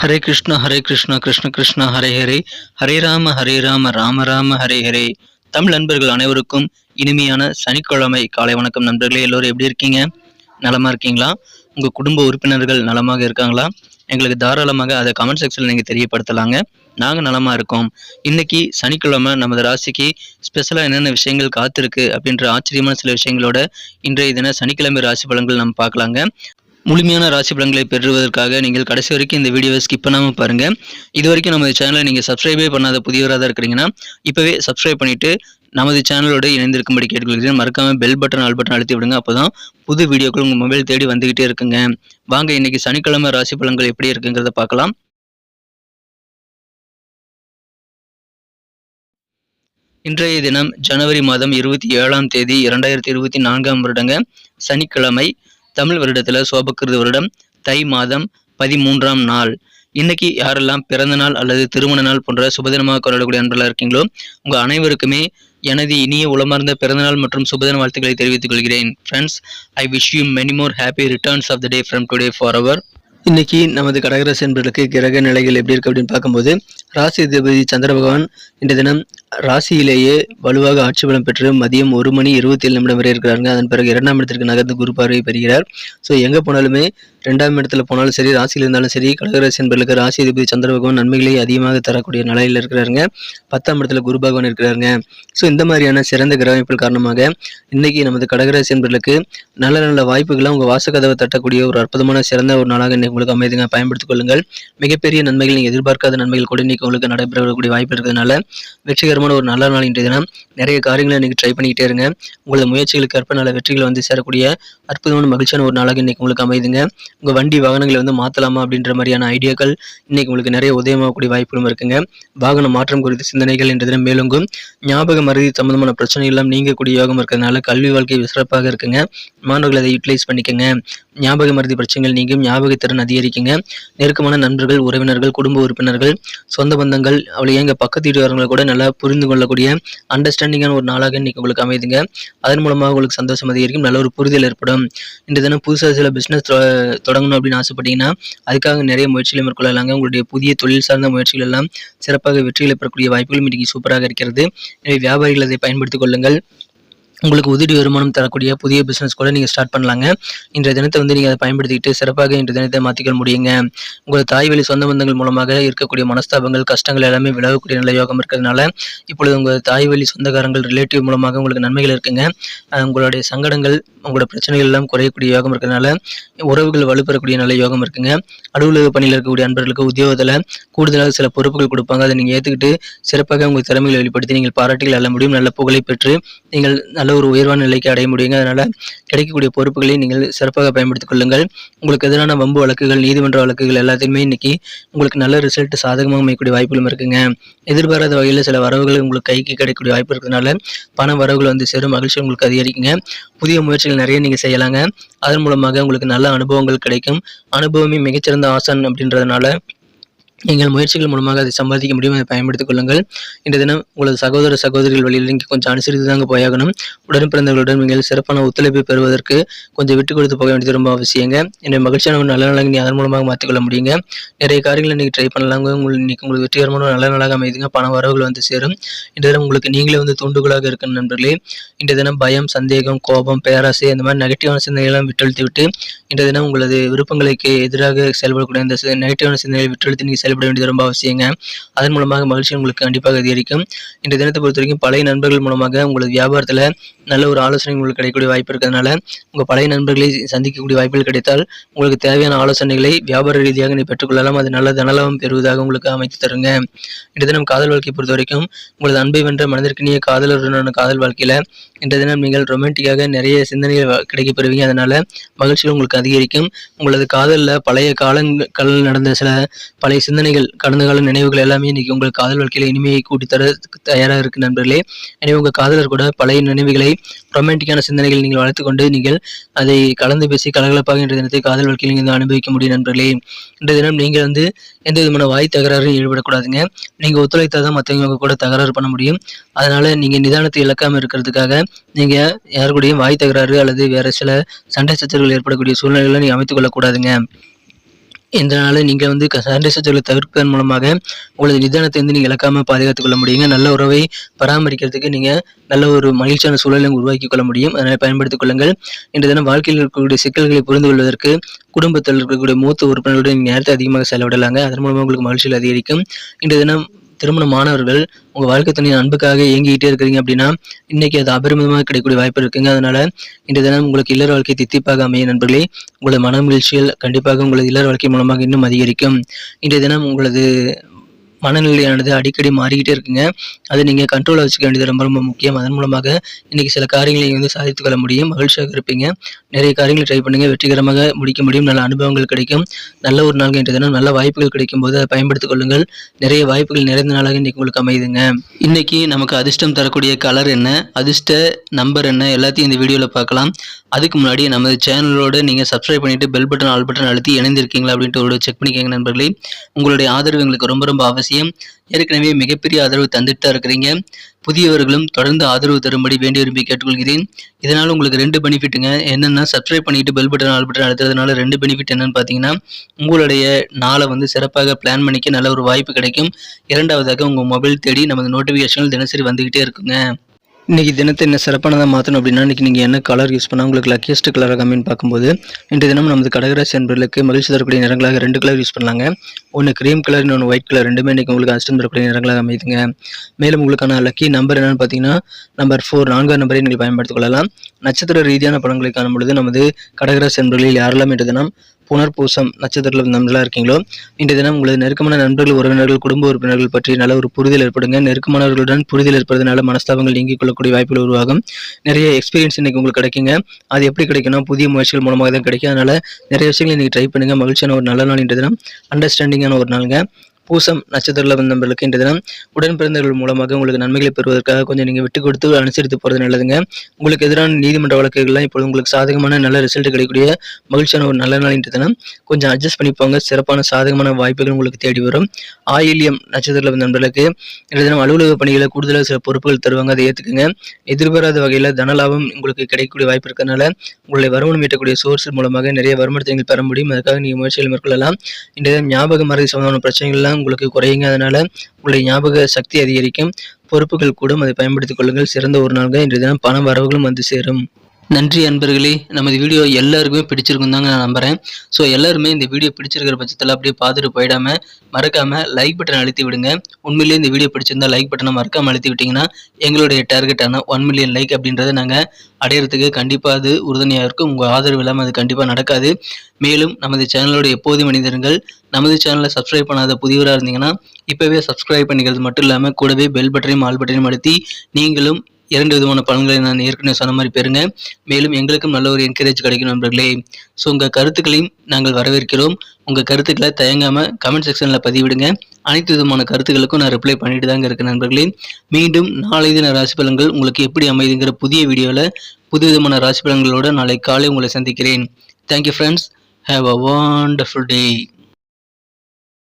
ஹரே கிருஷ்ணா கிருஷ்ண கிருஷ்ணா ஹரே ஹரே, ஹரே ராம ராம ராம ஹரே ஹரே. தமிழ் நண்பர்கள் அனைவருக்கும் இனிமையான சனிக்கிழமை காலை வணக்கம். நண்பர்களே, எல்லோரும் எப்படி இருக்கீங்க? நலமா இருக்கீங்களா? உங்க குடும்ப உறுப்பினர்கள் நலமாக இருக்காங்களா? எங்களுக்கு தாராளமாக அதை கமெண்ட் செக்ஷன்ல நீங்க தெரியப்படுத்தலாங்க. நாங்க நலமா இருக்கோம். இன்னைக்கு சனிக்கிழமை நமது ராசிக்கு ஸ்பெஷலா என்னென்ன விஷயங்கள் காத்திருக்கு அப்படின்ற ஆச்சரியமான சில விஷயங்களோட இன்றைய தின சனிக்கிழமை ராசி பலன்கள் நம்ம பார்க்கலாங்க. முழுமையான ராசி பலன்களை பெறுவதற்காக நீங்கள் கடைசி வரைக்கும் இந்த வீடியோவை ஸ்கிப் பண்ணாமல் பாருங்கள். இது வரைக்கும் நமது சேனலை நீங்கள் சப்ஸ்கிரைபே பண்ணாத புதியவராக தான் இருக்கிறீங்கன்னா இப்போவே சப்ஸ்கிரைப் பண்ணிவிட்டு நமது சேனலோடு இணைந்திருக்கும்படி கேட்டுக்கொள்கிறேன். மறக்காமல் பெல் பட்டன் ஆல் பட்டன் அழுத்தி விடுங்க. அப்போ தான் புது வீடியோக்கள் உங்கள் மொபைல் தேடி வந்துக்கிட்டே இருக்குங்க. வாங்க இன்னைக்கு சனிக்கிழமை ராசி பலன்கள் எப்படி இருக்குங்கிறத பார்க்கலாம். இன்றைய தினம் ஜனவரி மாதம் 27ஆம் தேதி 2024ஆம் வருடங்க, சனிக்கிழமை. தமிழ் வருடத்தில் சோபக்கிருது வருடம் தை மாதம் 13ஆம் நாள். இன்னைக்கு யாரெல்லாம் பிறந்த நாள் அல்லது திருமண நாள் போன்ற சுபதினமாக கொண்டாடக்கூடிய நண்பர்களாக இருக்கீங்களோ உங்க அனைவருக்குமே எனது இனிய உளமார்ந்த பிறந்தநாள் மற்றும் சுபதின வாழ்த்துக்களை தெரிவித்துக் கொள்கிறேன். Friends, I wish you many more happy returns of the day from today for அவர். இன்னைக்கு நமது கடகராசி என்பதற்கு கிரக நிலைகள் எப்படி இருக்கு அப்படின்னு பார்க்கும்போது, ராசி அதிபதி சந்திர பகவான் இந்த தினம் ராசியிலேயே வலுவாக ஆட்சி பலம் பெற்று மதியம் 1:27 வரை இருக்கிறாங்க. அதன் பிறகு 2ஆம் இடத்திற்கு நகர்ந்து குரு பார்வை பெறுகிறார். ஸோ எங்கே போனாலுமே 2ஆம் இடத்துல போனாலும் சரி, ராசியில் இருந்தாலும் சரி, கடகராசி என்பதற்கு ராசி அதிபதி சந்திர பகவான் நன்மைகளை அதிகமாக தரக்கூடிய நிலையில் இருக்கிறாருங்க. 10ஆம் இடத்துல குரு பகவான் இருக்கிறாருங்க. ஸோ இந்த மாதிரியான சிறந்த கிரக அமைப்புகள் காரணமாக இன்னைக்கு நமது கடகராசி என்பதற்கு நல்ல நல்ல வாய்ப்புகளை உங்கள் வாசக்கதவை தட்டக்கூடிய ஒரு அற்புதமான சிறந்த ஒரு நாளாக இன்னைக்கு உங்களுக்கு அமைதுங்க. பயன்படுத்திக் கொள்ளுங்கள். மிகப்பெரிய நன்மைகள், நீங்கள் எதிர்பார்க்காத நன்மைகள் கூட இன்னைக்கு உங்களுக்கு நடைபெறக்கூடிய வாய்ப்பு இருக்கிறதுனால வெற்றிகரமான ஒரு நல்ல நாள் இன்றைய தினம். நிறைய காரியங்களை இன்னைக்கு ட்ரை பண்ணிக்கிட்டே இருங்க. உங்களது முயற்சிகளுக்கு ஏற்ப நல்ல வெற்றிகள் வந்து சேரக்கூடிய அற்புதமான மகிழ்ச்சியான ஒரு நாளாக இன்னைக்கு உங்களுக்கு அமைதுங்க. உங்கள் வண்டி வாகனங்களை வந்து மாற்றலாமா அப்படின்ற மாதிரியான ஐடியாக்கள் இன்னைக்கு உங்களுக்கு நிறைய உதயமாகக்கூடிய வாய்ப்புகளும் இருக்குங்க. வாகன மாற்றம் குறித்த சிந்தனைகள் இன்றைய தினம் மேலோங்கும். ஞாபக மருதி சம்பந்தமான பிரச்சனை எல்லாம் நீங்கக்கூடிய யோகம் இருக்கிறதுனால கல்வி வாழ்க்கை சிறப்பாக இருக்குங்க. மாணவர்கள் அதை யூட்டிலைஸ் பண்ணிக்கங்க. ஞாபக மருதி பிரச்சனைகள் நீங்கும். ஞாபகத்திறன் அதிகரிக்குங்க. நெருக்கமான நண்பர்கள், உறவினர்கள், குடும்ப உறுப்பினர்கள், சொந்த பந்தங்கள், அவளை எங்க பக்கத்து வீட்டுக்காரங்களை கூட நல்லா புரிந்து கொள்ளக்கூடிய அண்டர்ஸ்டாண்டிங்கான ஒரு நாளாக இன்னைக்கு உங்களுக்கு அமைதுங்க. அதன் மூலமாக உங்களுக்கு சந்தோஷம் அதிகரிக்கும். நல்ல ஒரு புரிதல் ஏற்படும். இந்த தினம் புதுசாக சில பிஸ்னஸ் தொடங்கணும் அப்படின்னு ஆசைப்பட்டீங்கன்னா அதுக்காக நிறைய முயற்சிகளை மேற்கொள்ளலாங்க. உங்களுடைய புதிய தொழில் சார்ந்த முயற்சிகள் எல்லாம் சிறப்பாக வெற்றிகளை பெறக்கூடிய வாய்ப்புகளும் இன்னைக்கு சூப்பராக இருக்கிறது. எனவே வியாபாரிகள் அதை பயன்படுத்திக் கொள்ளுங்கள். உங்களுக்கு உதிரி வருமானம் தரக்கூடிய புதிய பிஸ்னஸ் கூட நீங்கள் ஸ்டார்ட் பண்ணலாங்க. இன்றைய தினத்தை வந்து நீங்கள் அதை பயன்படுத்திக்கிட்டு சிறப்பாக இன்றைய தினத்தை மாற்றிக்க முடியுங்க. உங்கள் தாய் வழி சொந்த பந்தங்கள் மூலமாக இருக்கக்கூடிய மனஸ்தாபங்கள், கஷ்டங்கள் எல்லாமே விலகக்கூடிய நல்ல யோகம் இருக்கிறதுனால இப்பொழுது உங்கள் தாய் வழி சொந்தக்காரங்கள், ரிலேட்டிவ் மூலமாக உங்களுக்கு நன்மைகள் இருக்குங்க. உங்களுடைய சங்கடங்கள், உங்களோட பிரச்சனைகள் எல்லாம் குறையக்கூடிய யோகம் இருக்கிறதுனால உறவுகள் வலுப்பெறக்கூடிய நல்ல யோகம் இருக்குங்க. அலுவலக பணியில் இருக்கக்கூடிய அன்பர்களுக்கு உத்தியோகத்தில் கூடுதலாக சில பொறுப்புகள் கொடுப்பாங்க. அதை நீங்கள் ஏற்றுக்கிட்டு சிறப்பாக உங்கள் திறமைகளை வெளிப்படுத்தி நீங்கள் பாராட்டிகள் அல்ல முடியும். நல்ல புகழை பெற்று நீங்கள் நல்ல ஒரு உயர்வான நிலைக்கு அடைய முடியுங்க. அதனால கிடைக்கக்கூடிய பொறுப்புகளை நீங்கள் சிறப்பாக பயன்படுத்திக் கொள்ளுங்கள். உங்களுக்கு எதிரான வம்பு வழக்குகள், நீதிமன்ற வழக்குகள் எல்லாத்தையுமே இன்னைக்கு உங்களுக்கு நல்ல ரிசல்ட் சாதகமாக அமையக்கூடிய வாய்ப்புகளும் இருக்குங்க. எதிர்பாராத வகையில் சில வரவுகள் உங்களுக்கு கைக்கு கிடைக்கக்கூடிய வாய்ப்பு இருக்கிறதுனால பண வரவுகள் வந்து சேரும். மகிழ்ச்சி உங்களுக்கு அதிகரிக்குங்க. புதிய முயற்சிகள் நிறைய நீங்கள் செய்யலாங்க. அதன் மூலமாக உங்களுக்கு நல்ல அனுபவங்கள் கிடைக்கும். அனுபவமே மிகச்சிறந்த ஆசான் அப்படின்றதுனால நீங்கள் முயற்சிகள் மூலமாக அதை சம்பாதிக்க முடியும். அதை பயன்படுத்திக் கொள்ளுங்கள். இந்த தினம் உங்களது சகோதர சகோதரிகள் வழியில் நீங்கள் கொஞ்சம் அனுசரித்து தாங்க போயாகணும். உடன் பிறந்தவர்களுடன் நீங்கள் சிறப்பான ஒத்துழைப்பை பெறுவதற்கு கொஞ்சம் விட்டு கொடுத்து போக வேண்டியது ரொம்ப அவசியங்க. என்னுடைய மகிழ்ச்சியான ஒரு நல்ல நாளாக நீ அதன் மூலமாக மாற்றிக்கொள்ள முடியுங்க. நிறைய காரியங்களை நீங்கள் ட்ரை பண்ணலாங்க. உங்களுக்கு வெற்றிகரமான ஒரு நல்ல நாளாக அமைதுங்க. பண வரவுகள் வந்து சேரும். இந்த தினம் உங்களுக்கு நீங்களே வந்து தூண்டுகோலாக இருக்கணும் நண்பர்களே. இந்த தினம் பயம், சந்தேகம், கோபம், பேராசை அந்த மாதிரி நெகட்டிவான சிந்தனைகள்லாம் விட்டெழுத்து விட்டு இந்த தினம் உங்களது விருப்பங்களுக்கு எதிராக செயல்படக்கூடிய அந்த நெகட்டிவான சிந்தனைகளை விட்டெழுத்து நீங்கள் செயல்பட வேண்டியது ரொம்ப அவசியங்க. அதன் மூலமாக மகிழ்ச்சி உங்களுக்கு கண்டிப்பாக அதிகரிக்கும். இந்த தினத்தை பொறுத்த வரைக்கும் பழைய நண்பர்கள் மூலமாக உங்களது வியாபாரத்தில் நல்ல ஒரு ஆலோசனை உங்களுக்கு கிடைக்கக்கூடிய வாய்ப்பு இருக்கிறதுனால உங்கள் பழைய நண்பர்களை சந்திக்கக்கூடிய வாய்ப்புகள் கிடைத்தால் உங்களுக்கு தேவையான ஆலோசனைகளை வியாபார ரீதியாக நீ பெற்றுக்கொள்ளலாம். அது நல்ல தனலாபம் பெறுவதாக உங்களுக்கு அமைத்து தருங்க. இந்த தினம் காதல் வாழ்க்கை பொறுத்த வரைக்கும் உங்களது அன்பை வென்ற மனதிற்கினிய காதலருடனான காதல் வாழ்க்கையில் இந்த தினம் நீங்கள் ரொமான்டிக்காக நிறைய சிந்தனைகள் கிடைக்க பெறுவீங்க. அதனால மகிழ்ச்சிகள் உங்களுக்கு அதிகரிக்கும். உங்களது காதலில் பழைய காலங்கள் நடந்த சில பழைய சிந்தனைகள், கடந்த கால நினைவுகள் எல்லாமே இன்னைக்கு உங்கள் காதல் வாழ்க்கையில இனிமையை கூட்டித்தர தயாராக இருக்கு நண்பர்களே. எனவே உங்கள் காதலர் கூட பழைய நினைவுகளை, ரொமான்டிக்கான சிந்தனைகள் நீங்கள் வளர்த்துக்கொண்டு நீங்கள் அதை கலந்து பேசி கலகலப்பாக இன்றைய தினத்தை காதல் வாழ்க்கையில் நீங்கள் அனுபவிக்க முடியும் நண்பர்களே. இன்றைய தினம் நீங்கள் வந்து எந்த விதமான வாய் தகராறும் ஈடுபடக்கூடாதுங்க. நீங்கள் ஒத்துழைத்தால் தான் மற்றவங்க கூட தகராறு பண்ண முடியும். அதனால நீங்கள் நிதானத்தை இழக்காமல் இருக்கிறதுக்காக நீங்கள் யாரு கூடயும் வாய் தகராறு அல்லது வேற சில சண்டை சச்சரவுகள் ஏற்படக்கூடிய சூழ்நிலைகளை நீங்கள் அமைத்துக் கொள்ளக்கூடாதுங்க. இதனால நீங்க வந்து சண்டை சச்சரவுகளை தவிர்ப்பதன் மூலமாக உங்களது நிதானத்தை வந்து நீங்க இழக்காம பாதுகாத்துக் கொள்ள முடியுங்க. நல்ல உறவை பராமரிக்கிறதுக்கு நீங்க நல்ல ஒரு மகிழ்ச்சியான சூழலை உருவாக்கி கொள்ள முடியும். அதனை பயன்படுத்திக் கொள்ளுங்கள். இன்றைய தினம் வாழ்க்கையில் இருக்கக்கூடிய சிக்கல்களை புரிந்து கொள்வதற்கு குடும்பத்தில் இருக்கக்கூடிய மூத்த உறுப்பினர்களுடன் நீங்க நேரத்தை அதிகமாக செலவிடலாங்க. அதன் மூலமாக உங்களுக்கு மகிழ்ச்சிகள் அதிகரிக்கும். இன்றைய தினம் திருமணமானவர்கள் உங்க வாழ்க்கை துணை அன்புக்காக இயங்கிக்கிட்டே இருக்கிறீங்க அப்படின்னா இன்னைக்கு அது அபரிமிதமாக கிடைக்கக்கூடிய வாய்ப்பு இருக்குங்க. அதனால இன்றைய தினம் உங்களுக்கு இல்லற வாழ்க்கை தித்திப்பாக அமைய நண்பர்களே. உங்களது மன மகிழ்ச்சிகள் கண்டிப்பாக உங்களது இல்லற வாழ்க்கை மூலமாக இன்னும் அதிகரிக்கும். இன்றைய தினம் உங்களது மனநிலையானது அடிக்கடி மாறிக்கிட்டே இருக்குங்க. அதை நீங்க கண்ட்ரோலா வச்சுக்க வேண்டியது ரொம்ப ரொம்ப முக்கியம். அதன் மூலமாக இன்னைக்கு சில காரியங்களை நீங்க வந்து சாதித்துக் கொள்ள முடியும். மகிழ்ச்சியாக இருப்பீங்க. நிறைய காரியங்களை ட்ரை பண்ணுங்க. வெற்றிகரமாக முடிக்க முடியும். நல்ல அனுபவங்கள் கிடைக்கும். நல்ல ஒரு நாள் இன்றைய தினம் நல்ல வாய்ப்புகள் கிடைக்கும் போது அதை பயன்படுத்திக் கொள்ளுங்கள். நிறைய வாய்ப்புகள் நிறைந்த நாளாக இன்னைக்கு உங்களுக்கு அமையுதுங்க. இன்னைக்கு நமக்கு அதிர்ஷ்டம் தரக்கூடிய கலர் என்ன, அதிர்ஷ்ட நம்பர் என்ன, எல்லாத்தையும் இந்த வீடியோல பார்க்கலாம். அதுக்கு முன்னாடி நமது சேனலோட நீங்க சப்ஸ்கிரைப் பண்ணிட்டு பெல் பட்டன் ஆல் பட்டன் அழுத்தி இணைந்திருக்கீங்களா அப்படின்ட்டு ஒரு செக் பண்ணிக்கோங்க நண்பர்களே. உங்களுடைய ஆதரவு எங்களுக்கு ரொம்ப ரொம்ப அவசியம். ஏற்கனவே மிகப்பெரிய ஆதரவு தந்துட்டு தான் இருக்கிறீங்க. புதியவர்களும் தொடர்ந்து ஆதரவு தரும்படி வேண்டி விரும்பி கேட்டுக்கொள்கிறேன். இதனால உங்களுக்கு 2 பெனிஃபிட்டுங்க. என்னன்னா சப்ஸ்கிரைப் பண்ணிட்டு பெல் பட்டன் ஆல் பட்டன் அழுத்துறதுனால 2 பெனிஃபிட் என்னன்னு பார்த்தீங்கன்னா உங்களுடைய நாளை வந்து சிறப்பாக பிளான் பண்ணிக்க நல்ல ஒரு வாய்ப்பு கிடைக்கும். இரண்டாவதாக உங்க மொபைல் தேடி நமது நோட்டிஃபிகேஷன்கள் தினசரி வந்துகிட்டே இருக்குங்க. இன்னைக்கு தினத்தை என்ன சிறப்பானதாக மாற்றணும் அப்படின்னா இன்னைக்கு நீங்கள் என்ன கலர் யூஸ் பண்ணால் உங்களுக்கு லக்கியஸ்ட் கலராக அமைன்னு பார்க்கும்போது இன்றைய தினம் நமது கடகராசி என்பவர்களுக்கு மகிழ்ச்சி தரக்கூடிய நிறங்களாக 2 கலர் யூஸ் பண்ணலாங்க. ஒன்று கிரீம் கலர், இன்னொன்று ஒயிட் கலர். ரெண்டுமே இன்னைக்கு உங்களுக்கு அதிர்ஷ்டம் தரக்கூடிய நிறங்களாக அமைதுங்க. மேலும் உங்களுக்கான லக்கி நம்பர் என்னன்னு பார்த்தீங்கன்னா நம்பர் 4, 4ஆம் நம்பரை நீங்கள் பயன்படுத்திக் கொள்ளலாம். நட்சத்திர ரீதியான பலன்களை காணும் பொழுது நமது கடகராசி என்பவர்களில் யாரெல்லாம் இன்றைய தினம் புனர்பூசம் நட்சத்திரத்தில் நல்லா இருக்கீங்களோ இன்றைய தினம் உங்களது நெருக்கமான நண்பர்கள், உறவினர்கள், குடும்ப உறுப்பினர்கள் பற்றி நல்ல ஒரு புரிதல் ஏற்படுங்க. நெருக்கமானவர்களுடன் புரிதல் ஏற்படுறதுனால மனஸ்தாபங்கள் நீங்கிக் கொள்ளக்கூடிய வாய்ப்புகள் உருவாகும். நிறைய எக்ஸ்பீரியன்ஸ் இன்னைக்கு உங்களுக்கு கிடைக்குங்க. அது எப்படி கிடைக்கும்னா புதிய முயற்சிகள் மூலமாக தான் கிடைக்கும். அதனால நிறைய விஷயங்களை நீங்கள் ட்ரை பண்ணுங்க. மகிழ்ச்சியான ஒரு நல்ல நாள் இன்றைய தினம். அண்டர்ஸ்டாண்டிங்கான ஒரு நாளுங்க. பூசம் நட்சத்திரத்தில் வந்த நம்பர்களுக்கு இன்றைய தினம் உடன் பிறந்தவர்கள் மூலமாக உங்களுக்கு நன்மைகளை பெறுவதற்காக கொஞ்சம் நீங்கள் விட்டு கொடுத்து அனுசரித்து போகிறது நல்லதுங்க. உங்களுக்கு எதிரான நீதிமன்ற வழக்குகள்லாம் இப்பொழுது உங்களுக்கு சாதகமான நல்ல ரிசல்ட் கிடைக்கக்கூடிய மகிழ்ச்சியான ஒரு நல்ல நாள் இன்றைய தினம். கொஞ்சம் அட்ஜஸ்ட் பண்ணிப்போங்க. சிறப்பான சாதகமான வாய்ப்புகள் உங்களுக்கு தேடி வரும். ஆயில்யம் நட்சத்திரத்தில் வந்த நண்பர்களுக்கு இன்றைய தினம் அலுவலக பணிகளை கூடுதலாக சில பொறுப்புகள் தருவாங்க. அதை ஏற்றுக்குங்க. எதிர்பாராத வகையில் தனலாபம் உங்களுக்கு கிடைக்கக்கூடிய வாய்ப்பு இருக்கிறதுனால உங்களுடைய வருமானம் ஈட்டக்கூடிய சோர்ஸ் மூலமாக நிறைய வருமானத்தை நீங்கள் பெற முடியும். அதுக்காக நீங்கள் முயற்சிகள் மேற்கொள்ளலாம். இன்றைய தினம் ஞாபக மறதி சம்பந்தமான பிரச்சனைகள்லாம் உங்களுக்கு குறையுங்க. அதனால உங்களுடைய ஞாபக சக்தி அதிகரிக்கும். பொறுப்புகள் கூடும். அதை பயன்படுத்திக் கொள்ளுங்கள். சிறந்த ஒரு நாள்கள் இன்றைய தினம் பண வரவுகளும் வந்து சேரும். நன்றி அன்பர்களே. நமது வீடியோ எல்லாருக்குமே பிடிச்சிருக்கும் தாங்க நான் நம்புறேன். ஸோ எல்லாருமே இந்த வீடியோ பிடிச்சிருக்கிற பட்சத்தில் அப்படியே பார்த்துட்டு போயிடாம மறக்காம லைக் பட்டன் அழுத்தி விடுங்க. உண்மையிலேயே இந்த வீடியோ பிடிச்சிருந்தா லைக் பட்டனை மறக்காம அழுத்தி விட்டீங்கன்னா எங்களுடைய டார்கெட்டான 1 மில்லியன் லைக் அப்படின்றத நாங்கள் அடையிறதுக்கு கண்டிப்பாக அது உறுதுணையாக இருக்கும். உங்கள் ஆதரவு இல்லாமல் அது கண்டிப்பாக நடக்காது. மேலும் நமது சேனலோட எப்போதும் மனிதர்கள் நமது சேனலை சப்ஸ்கிரைப் பண்ணாத புதியவராக இருந்தீங்கன்னா இப்போவே சப்ஸ்கிரைப் பண்ணிக்கிறது மட்டும் இல்லாமல் கூடவே பெல் பட்டனையும் ஆல் பட்டனையும் அழுத்தி நீங்களும் 2 விதமான பலன்களை நான் ஏற்கனவே சொன்ன மாதிரி பெறுங்க. மேலும் எங்களுக்கும் நல்ல ஒரு என்கரேஜ் கிடைக்கும் நண்பர்களே. ஸோ உங்கள் கருத்துக்களையும் நாங்கள் வரவேற்கிறோம். உங்கள் கருத்துக்களை தயங்காமல் கமெண்ட் செக்ஷனில் பதிவிடுங்க. அனைத்து விதமான கருத்துக்களுக்கும் நான் ரிப்ளை பண்ணிட்டு தாங்க இருக்கேன் நண்பர்களே. மீண்டும் நாளை தின ராசி பலன்கள் உங்களுக்கு எப்படி அமைதுங்கிற புதிய வீடியோவில் புது விதமான ராசி பலன்களோடு நாளை காலை உங்களை சந்திக்கிறேன். Thank you friends. Have a wonderful day.